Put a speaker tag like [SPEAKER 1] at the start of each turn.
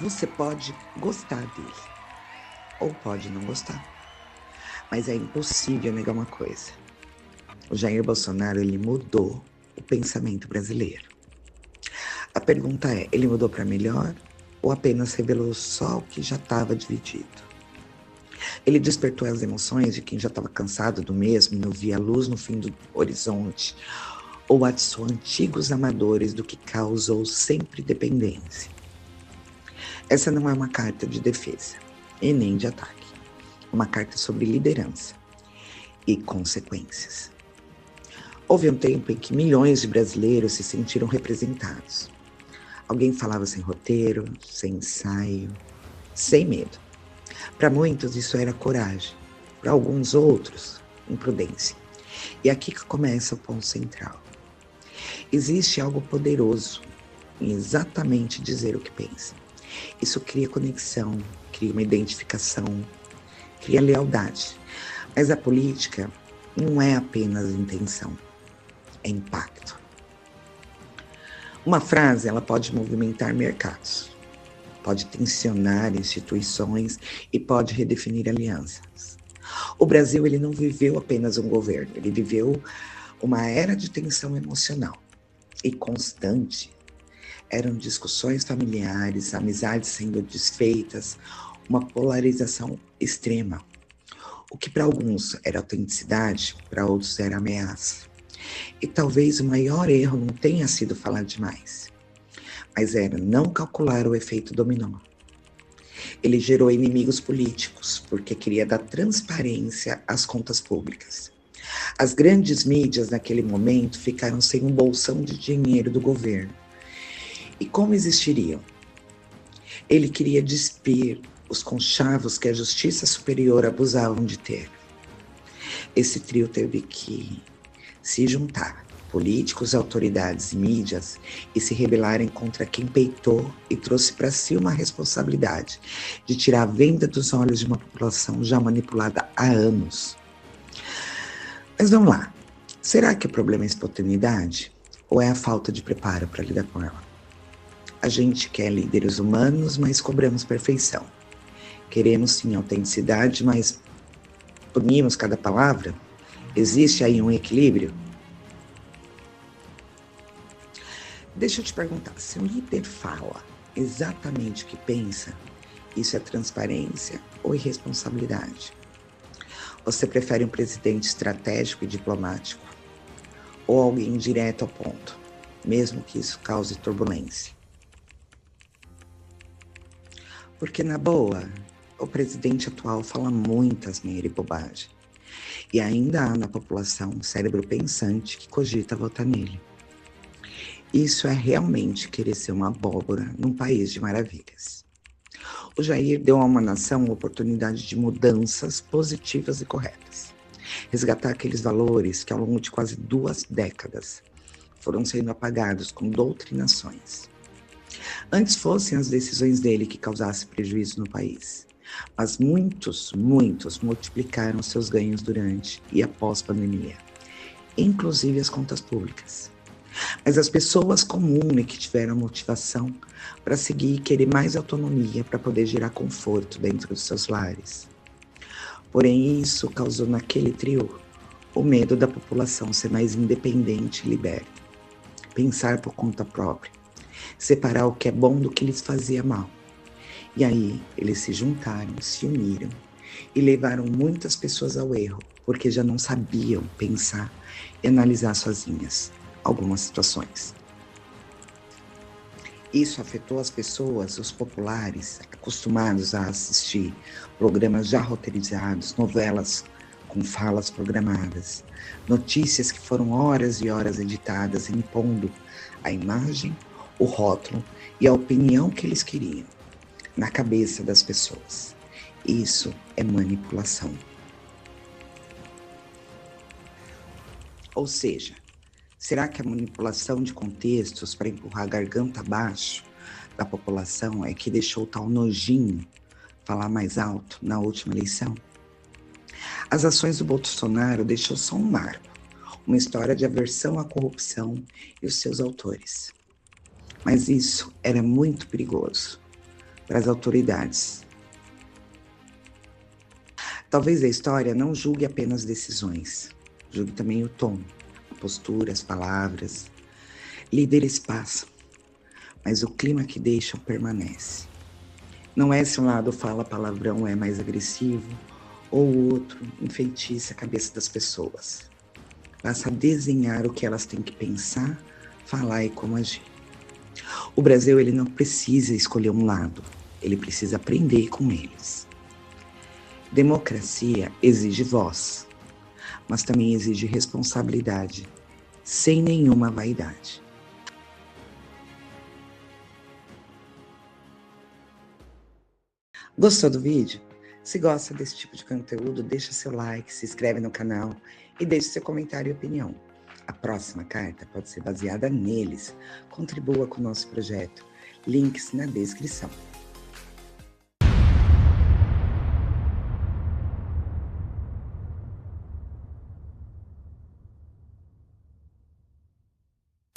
[SPEAKER 1] Você pode gostar dele, ou pode não gostar, mas é impossível negar uma coisa. O Jair Bolsonaro, ele mudou o pensamento brasileiro. A pergunta é, ele mudou para melhor ou apenas revelou só o que já estava dividido? Ele despertou as emoções de quem já estava cansado do mesmo e não via luz no fim do horizonte, ou atiçou antigos amadores do que causou sempre dependência. Essa não é uma carta de defesa e nem de ataque. É uma carta sobre liderança e consequências. Houve um tempo em que milhões de brasileiros se sentiram representados. Alguém falava sem roteiro, sem ensaio, sem medo. Para muitos isso era coragem, para alguns outros, imprudência. E aqui que começa o ponto central. Existe algo poderoso em exatamente dizer o que pensa. Isso cria conexão, cria uma identificação, cria lealdade. Mas a política não é apenas intenção, é impacto. Uma frase, ela pode movimentar mercados, pode tensionar instituições e pode redefinir alianças. O Brasil, ele não viveu apenas um governo, ele viveu uma era de tensão emocional e constante. Eram discussões familiares, amizades sendo desfeitas, uma polarização extrema. O que para alguns era autenticidade, para outros era ameaça. E talvez o maior erro não tenha sido falar demais, mas era não calcular o efeito dominó. Ele gerou inimigos políticos, porque queria dar transparência às contas públicas. As grandes mídias naquele momento ficaram sem um bolsão de dinheiro do governo. E como existiriam? Ele queria despir os conchavos que a Justiça Superior abusavam de ter. Esse trio teve que se juntar, políticos, autoridades e mídias, e se rebelarem contra quem peitou e trouxe para si uma responsabilidade de tirar a venda dos olhos de uma população já manipulada há anos. Mas vamos lá, será que o problema é a espontaneidade ou é a falta de preparo para lidar com ela? A gente quer líderes humanos, mas cobramos perfeição. Queremos sim autenticidade, mas punimos cada palavra? Existe aí um equilíbrio? Deixa eu te perguntar, se um líder fala exatamente o que pensa, isso é transparência ou irresponsabilidade? Você prefere um presidente estratégico e diplomático ou alguém direto ao ponto, mesmo que isso cause turbulência? Porque, na boa, o presidente atual fala muita asneira e bobagem. E ainda há na população um cérebro pensante que cogita votar nele. Isso é realmente querer ser uma abóbora num país de maravilhas. O Jair deu a uma nação uma oportunidade de mudanças positivas e corretas. Resgatar aqueles valores que ao longo de quase 2 décadas foram sendo apagados com doutrinações. Antes fossem as decisões dele que causassem prejuízo no país. Mas muitos multiplicaram seus ganhos durante e após a pandemia, inclusive as contas públicas. Mas as pessoas comuns que tiveram motivação para seguir e querer mais autonomia para poder gerar conforto dentro dos seus lares. Porém, isso causou naquele trio o medo da população ser mais independente e liberta, pensar por conta própria, separar o que é bom do que lhes fazia mal. E aí eles se juntaram, se uniram e levaram muitas pessoas ao erro, porque já não sabiam pensar e analisar sozinhas algumas situações. Isso afetou as pessoas, os populares, acostumados a assistir programas já roteirizados, novelas com falas programadas, notícias que foram horas e horas editadas, impondo a imagem, o rótulo e a opinião que eles queriam na cabeça das pessoas. Isso é manipulação. Ou seja, será que a manipulação de contextos para empurrar a garganta abaixo da população é que deixou tal nojinho falar mais alto na última eleição? As ações do Bolsonaro deixou só um marco, uma história de aversão à corrupção e os seus autores. Mas isso era muito perigoso, para as autoridades. Talvez a história não julgue apenas decisões, julgue também o tom, a postura, as palavras. Líderes passam, mas o clima que deixam permanece. Não é se um lado fala palavrão é mais agressivo ou o outro enfeitiça a cabeça das pessoas. Basta desenhar o que elas têm que pensar, falar e como agir. O Brasil, ele não precisa escolher um lado, ele precisa aprender com eles. Democracia exige voz, mas também exige responsabilidade, sem nenhuma vaidade. Gostou do vídeo? Se gosta desse tipo de conteúdo, deixa seu like, se inscreve no canal e deixe seu comentário e opinião. A próxima carta pode ser baseada neles. Contribua com o nosso projeto. Links na descrição.